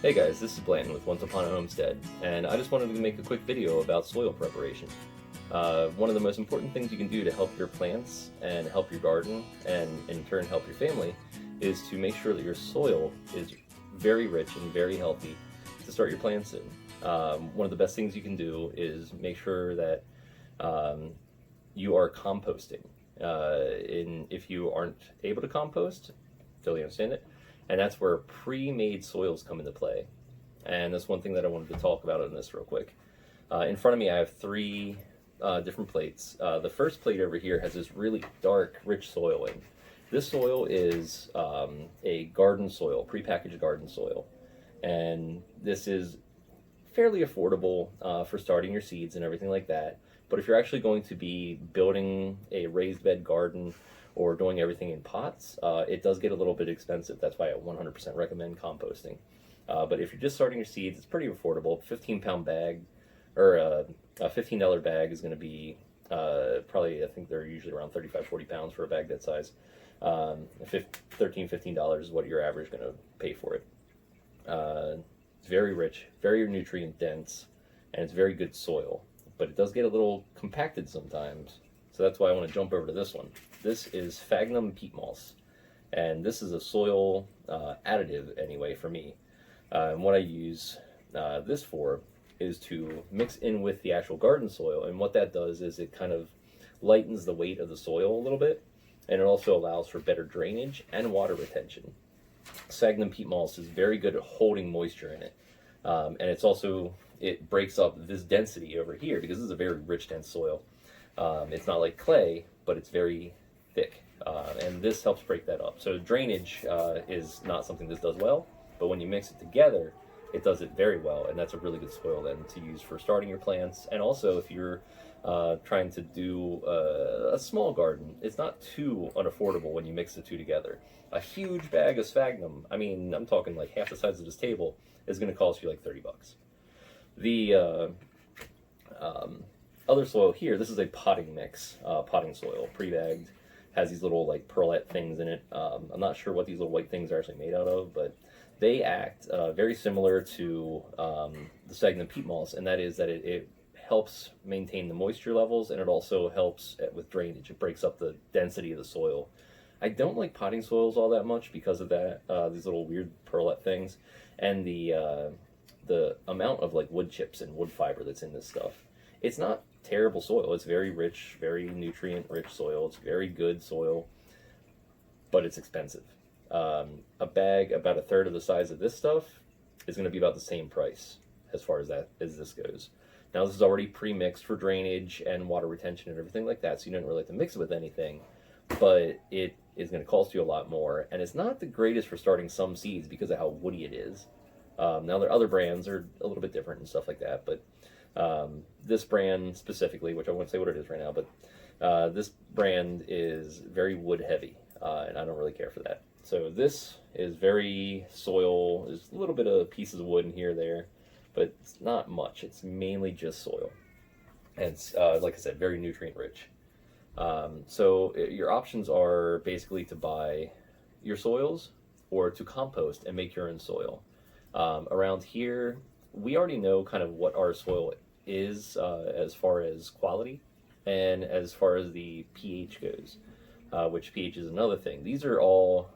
Hey guys, this is Blanton with Once Upon a Homestead, and I just wanted to make a quick video about soil preparation. One of the most important things you can do to help your plants and help your garden, and in turn help your family, is to make sure that your soil is very rich and very healthy to start your plants in. One of the best things you can do is make sure that you are composting. If you aren't able to compost, totally understand it. And that's where pre-made soils come into play. And that's one thing that I wanted to talk about in this real quick. In front of me, I have three different plates. The first plate over here has this really dark, rich soil in. This soil is a garden soil, pre-packaged garden soil. And this is fairly affordable for starting your seeds and everything like that. But if you're actually going to be building a raised bed garden or doing everything in pots, it does get a little bit expensive. That's why I 100% recommend composting. But if you're just starting your seeds, it's pretty affordable. 15-pound bag, or a $15 bag is going to be probably, I think they're usually around 35, 40 pounds for a bag that size. $15 is what your average is going to pay for it. It's very rich, very nutrient dense, and it's very good soil. But it does get a little compacted sometimes. So that's why I want to jump over to this one. This is sphagnum peat moss, and this is a soil additive anyway for me. And what I use this for is to mix in with the actual garden soil, and what that does is it kind of lightens the weight of the soil a little bit, and it also allows for better drainage and water retention. Sphagnum peat moss is very good at holding moisture in it, and it breaks up this density over here because this is a very rich, dense soil. It's not like clay, but it's very thick, and this helps break that up. So drainage is not something this does well, but when you mix it together, it does it very well, and that's a really good soil then to use for starting your plants. And also, if you're trying to do a small garden, it's not too unaffordable when you mix the two together. A huge bag of sphagnum, I mean, I'm talking like half the size of this table, is going to cost you like $30. The other soil here, this is a potting mix, potting soil, pre-bagged, has these little like pearlette things in it. I'm not sure what these little white things are actually made out of, but they act very similar to the sphagnum peat moss, and that is that it helps maintain the moisture levels, and it also helps with drainage. It breaks up the density of the soil. I don't like potting soils all that much because of that, these little weird pearlette things, and the amount of like wood chips and wood fiber that's in this stuff. It's not terrible soil. It's very rich, very nutrient rich soil. It's very good soil, but it's expensive. A bag about a third of the size of this stuff is going to be about the same price as far as this goes. Now this is already pre-mixed for drainage and water retention and everything like that, so you don't really have to mix it with anything, but it is going to cost you a lot more, and it's not the greatest for starting some seeds because of how woody it is. Now their other brands are a little bit different and stuff like that, but this brand specifically, which I won't say what it is right now, but this brand is very wood heavy, and I don't really care for that. So this is very soil. There's a little bit of pieces of wood in here there, but it's not much. It's mainly just soil, and it's like I said, very nutrient rich. So your options are basically to buy your soils or to compost and make your own soil. Around here, we already know kind of what our soil is as far as quality and as far as the pH goes, which pH is another thing. These are all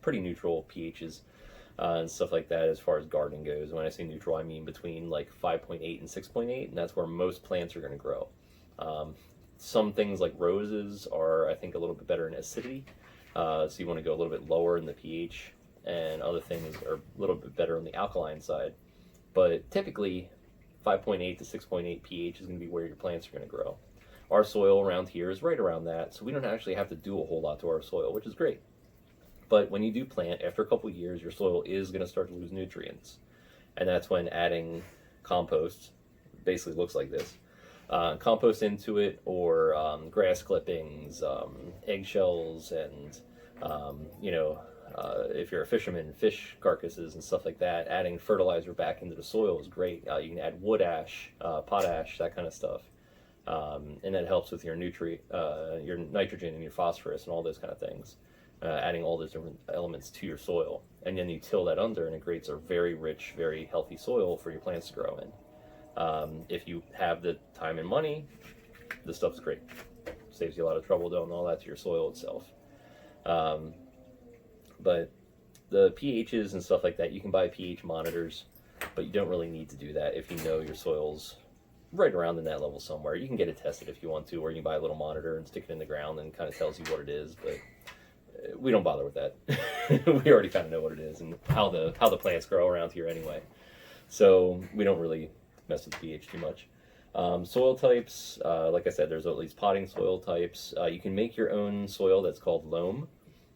pretty neutral pHs and stuff like that as far as gardening goes. When I say neutral, I mean between like 5.8 and 6.8, and that's where most plants are going to grow. Some things like roses are, I think, a little bit better in acidity, so you want to go a little bit lower in the pH, and other things are a little bit better on the alkaline side. But typically, 5.8 to 6.8 pH is going to be where your plants are going to grow. Our soil around here is right around that, so we don't actually have to do a whole lot to our soil, which is great. But when you do plant, after a couple of years, your soil is going to start to lose nutrients. And that's when adding compost, basically looks like this, compost into it, or grass clippings, eggshells, and if you're a fisherman, fish carcasses and stuff like that, adding fertilizer back into the soil is great. You can add wood ash, potash, that kind of stuff. And that helps with your nitrogen and your phosphorus and all those kind of things. Adding all those different elements to your soil. and then you till that under, and it creates a very rich, very healthy soil for your plants to grow in. If you have the time and money, this stuff's great. Saves you a lot of trouble doing all that to your soil itself. But the pHs and stuff like that, you can buy pH monitors, but you don't really need to do that if you know your soil's right around in that level somewhere. You can get it tested if you want to, or you can buy a little monitor and stick it in the ground and kind of tells you what it is, but we don't bother with that. We already kind of know what it is and how the plants grow around here anyway. So we don't really mess with the pH too much. Soil types, like I said, there's at least potting soil types. You can make your own soil that's called loam.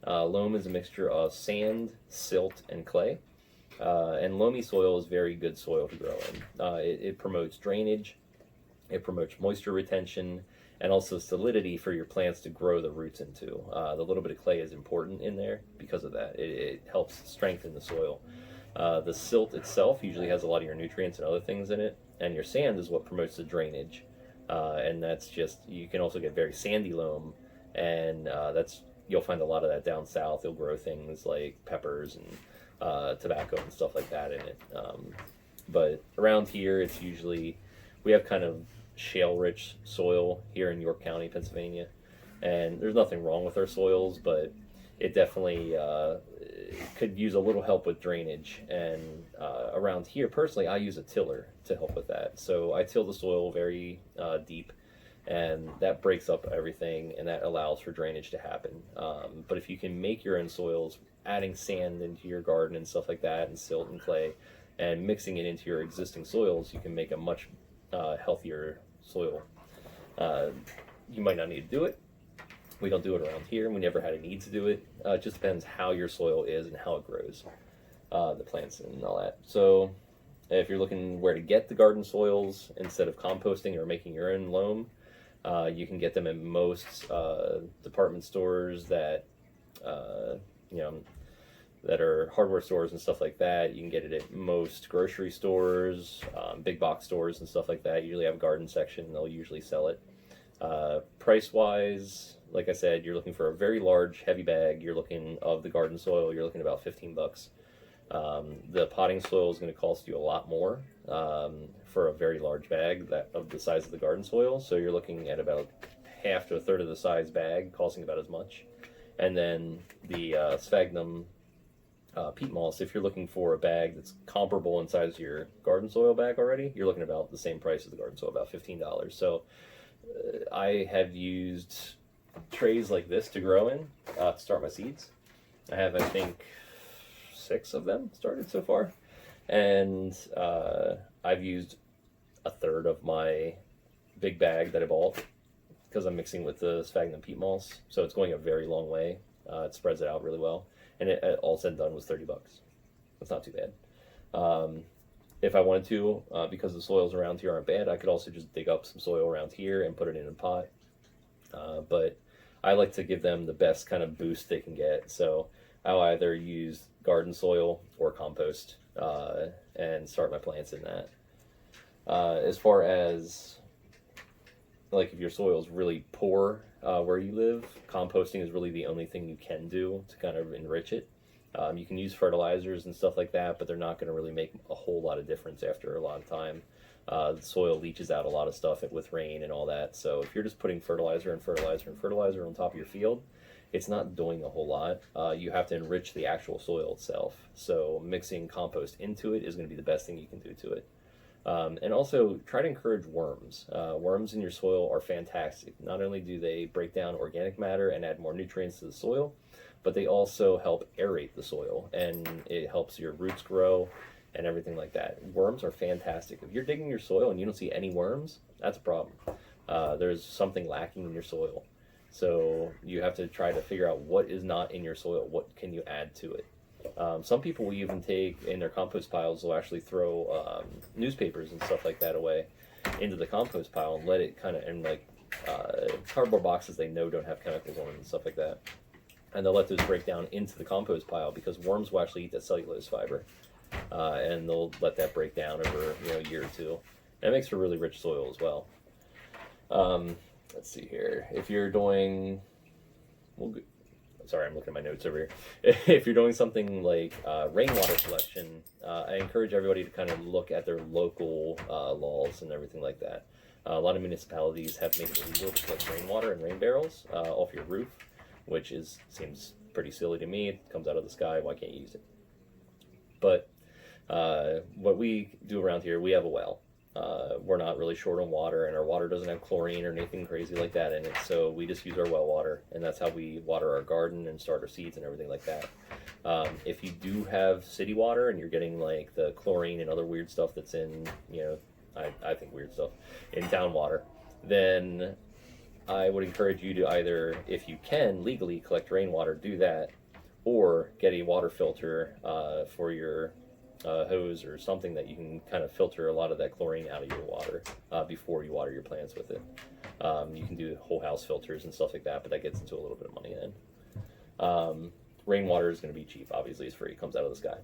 Loam is a mixture of sand, silt, and clay. And loamy soil is very good soil to grow in. It promotes drainage, it promotes moisture retention, and also solidity for your plants to grow the roots into. The little bit of clay is important in there because of that. It helps strengthen the soil. The silt itself usually has a lot of your nutrients and other things in it, and your sand is what promotes the drainage. And that's just, you can also get very sandy loam, and you'll find a lot of that down south. You'll grow things like peppers and tobacco and stuff like that in it. But around here, it's usually, we have kind of shale-rich soil here in York County, Pennsylvania, and there's nothing wrong with our soils, but it definitely could use a little help with drainage. And around here, personally, I use a tiller to help with that. So I till the soil very deep, and that breaks up everything, and that allows for drainage to happen. But if you can make your own soils, adding sand into your garden and stuff like that, and silt and clay, and mixing it into your existing soils, you can make a much healthier soil. You might not need to do it. We don't do it around here. We never had a need to do it. It just depends how your soil is and how it grows, the plants and all that. So if you're looking where to get the garden soils instead of composting or making your own loam, you can get them in most department stores that that are hardware stores and stuff like that. You can get it at most grocery stores, big box stores and stuff like that. You usually have a garden section. They'll usually sell it. Price wise, like I said, you're looking for a very large, heavy bag. You're looking of the garden soil. You're looking about $15. The potting soil is going to cost you a lot more for a very large bag of the size of the garden soil. So you're looking at about half to a third of the size bag, costing about as much. And then the sphagnum peat moss, if you're looking for a bag that's comparable in size to your garden soil bag already, you're looking about the same price as the garden soil, about $15. So I have used trays like this to grow in to start my seeds. I have, I think, 6 of them started so far, and I've used a third of my big bag that I bought because I'm mixing with the sphagnum peat moss, so it's going a very long way. It spreads it out really well, and it all said and done was $30. That's not too bad. If I wanted to, because the soils around here aren't bad, I could also just dig up some soil around here and put it in a pot. But I like to give them the best kind of boost they can get. So I'll either use garden soil or compost and start my plants in that. As far as, like, if your soil is really poor where you live, composting is really the only thing you can do to kind of enrich it. You can use fertilizers and stuff like that, but they're not going to really make a whole lot of difference after a lot of time. The soil leaches out a lot of stuff with rain and all that. So if you're just putting fertilizer and fertilizer and fertilizer on top of your field, it's not doing a whole lot. You have to enrich the actual soil itself. So mixing compost into it is going to be the best thing you can do to it. And also try to encourage worms. Worms in your soil are fantastic. Not only do they break down organic matter and add more nutrients to the soil, but they also help aerate the soil, and it helps your roots grow and everything like that. Worms are fantastic. If you're digging your soil and you don't see any worms, that's a problem. There's something lacking in your soil. So you have to try to figure out what is not in your soil. What can you add to it? Some people will even take in their compost piles, will actually throw newspapers and stuff like that away into the compost pile and let it kind of, and like cardboard boxes they know don't have chemicals on them and stuff like that. And they'll let those break down into the compost pile because worms will actually eat that cellulose fiber. And they'll let that break down over a year or two. And it makes for really rich soil as well. Let's see here. If you're doing, sorry, I'm looking at my notes over here. If you're doing something like rainwater collection, I encourage everybody to kind of look at their local laws and everything like that. A lot of municipalities have made it illegal to collect rainwater in rain barrels off your roof, which seems pretty silly to me. It comes out of the sky. Why can't you use it? But what we do around here, we have a well. We're not really short on water, and our water doesn't have chlorine or anything crazy like that in it, so we just use our well water, and that's how we water our garden and start our seeds and everything like that. If you do have city water and you're getting like the chlorine and other weird stuff that's in, I think weird stuff, in town water, then I would encourage you to either, if you can legally collect rainwater, do that, or get a water filter for your hose or something that you can kind of filter a lot of that chlorine out of your water before you water your plants with it. You can do whole house filters and stuff like that, but that gets into a little bit of money then. Rainwater is going to be cheap, obviously. It's free, it comes out of the sky.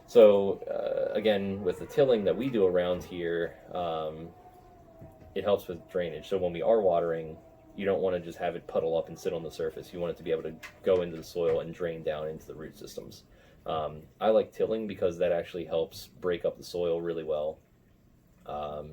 So again, with the tilling that we do around here, it helps with drainage. So when we are watering, you don't want to just have it puddle up and sit on the surface. You want it to be able to go into the soil and drain down into the root systems. I like tilling because that actually helps break up the soil really well.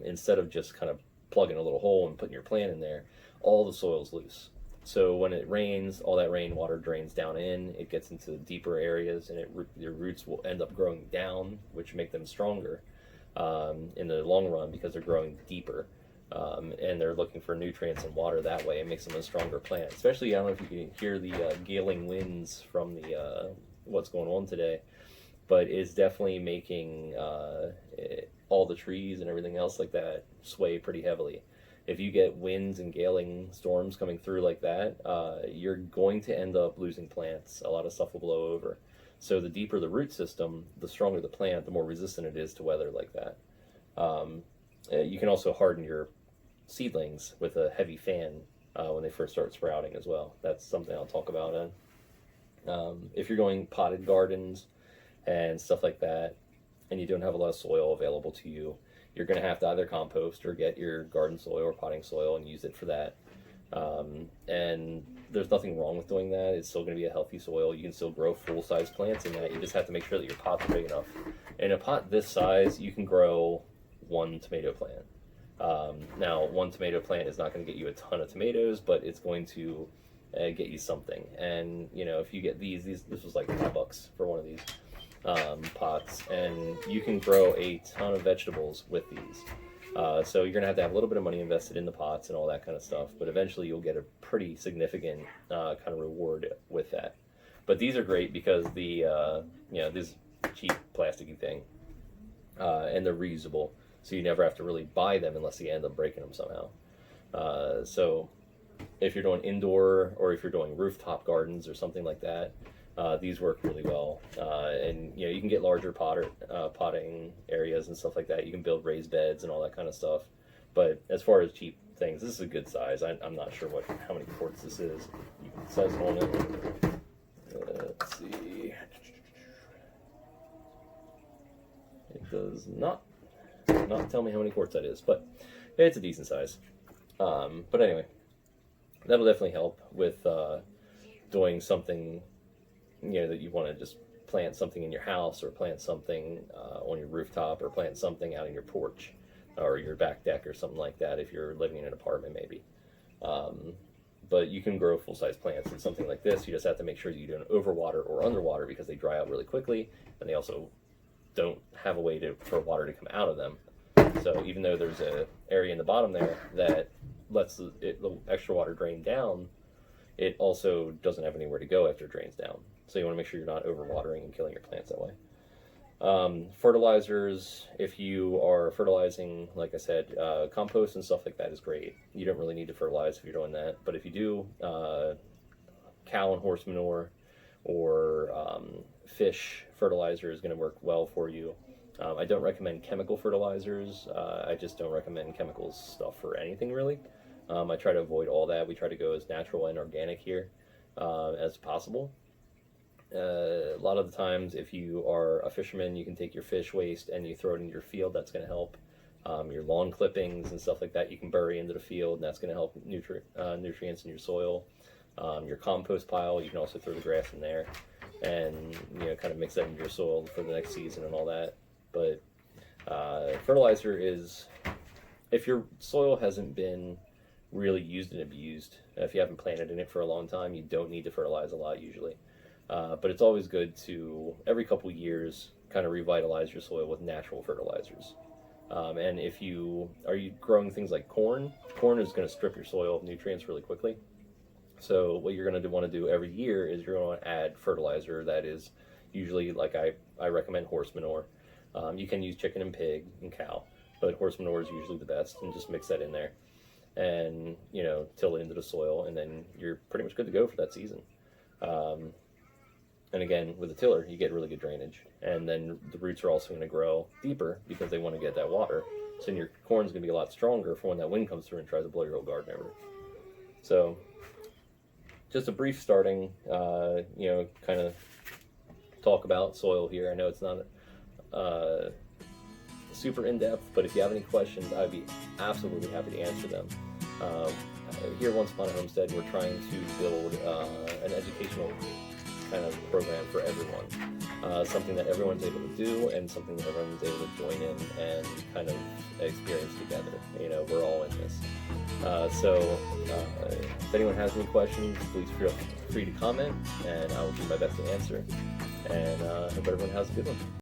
Instead of just kind of plugging a little hole and putting your plant in there, all the soil's loose. So when it rains, all that rainwater drains down in, it gets into deeper areas, and your roots will end up growing down, which make them stronger in the long run because they're growing deeper. And they're looking for nutrients and water that way. It makes them a stronger plant. Especially, I don't know if you can hear the galing winds from the what's going on today, but it's definitely making all the trees and everything else like that sway pretty heavily. If you get winds and galing storms coming through like that, you're going to end up losing plants. A lot of stuff will blow over. So the deeper the root system, the stronger the plant, the more resistant it is to weather like that. You can also harden your seedlings with a heavy fan when they first start sprouting as well. That's something I'll talk about. If you're doing potted gardens and stuff like that, and you don't have a lot of soil available to you, you're going to have to either compost or get your garden soil or potting soil and use it for that. And there's nothing wrong with doing that. It's still going to be a healthy soil. You can still grow full-size plants in that. You just have to make sure that your pots are big enough. In a pot this size, you can grow one tomato plant. Now, one tomato plant is not going to get you a ton of tomatoes, but it's going to get you something. And if you get these this was like $5 for one of these pots, and you can grow a ton of vegetables with these. So you're gonna have to have a little bit of money invested in the pots and all that kind of stuff, but eventually you'll get a pretty significant kind of reward with that. But these are great because the this cheap plasticky thing, and they're reusable, so you never have to really buy them unless you end up breaking them somehow. So if you're doing indoor or if you're doing rooftop gardens or something like that, these work really well. And you can get larger potting areas and stuff like that. You can build raised beds and all that kind of stuff. But as far as cheap things, this is a good size. I'm not sure how many quarts this is. You can size it on it. Let's see. It does not tell me how many quarts that is, but it's a decent size. But anyway, that'll definitely help with doing something, that you want to just plant something in your house, or plant something on your rooftop, or plant something out in your porch or your back deck or something like that if you're living in an apartment maybe. But you can grow full-size plants in something like this. You just have to make sure you don't overwater or underwater, because they dry out really quickly, and they also don't have a way for water to come out of them. So even though there's an area in the bottom there that lets the extra water drain down, it also doesn't have anywhere to go after it drains down. So you want to make sure you're not overwatering and killing your plants that way. Fertilizers, if you are fertilizing, like I said, compost and stuff like that is great. You don't really need to fertilize if you're doing that. But if you do, cow and horse manure or fish fertilizer is going to work well for you. I don't recommend chemical fertilizers. I just don't recommend chemical stuff for anything really. I try to avoid all that. We try to go as natural and organic here as possible. A lot of the times, if you are a fisherman, you can take your fish waste and you throw it into your field. That's going to help. Your lawn clippings and stuff like that, you can bury into the field, and that's going to help nutrients in your soil. Your compost pile, you can also throw the grass in there, and kind of mix that into your soil for the next season and all that. But fertilizer is, if your soil hasn't been really used and abused, if you haven't planted in it for a long time, you don't need to fertilize a lot usually. But it's always good to, every couple years, kind of revitalize your soil with natural fertilizers. And if you growing things like corn is going to strip your soil of nutrients really quickly. So what you're going to want to do every year is you're going to add fertilizer that is usually, like I recommend horse manure. You can use chicken and pig and cow, but horse manure is usually the best, and just mix that in there and till it into the soil, and then you're pretty much good to go for that season. And again, with a tiller, you get really good drainage, and then the roots are also going to grow deeper because they want to get that water. So then your corn's going to be a lot stronger for when that wind comes through and tries to blow your whole garden over. So just a brief starting, kind of talk about soil here. I know it's not super in-depth, but if you have any questions, I'd be absolutely happy to answer them. Here at Once Upon a Homestead, we're trying to build an educational kind of program for everyone, something that everyone's able to do, and something that everyone's able to join in and kind of experience together. We're all in this. So if anyone has any questions, please feel free to comment, and I will do my best to answer. And I hope everyone has a good one.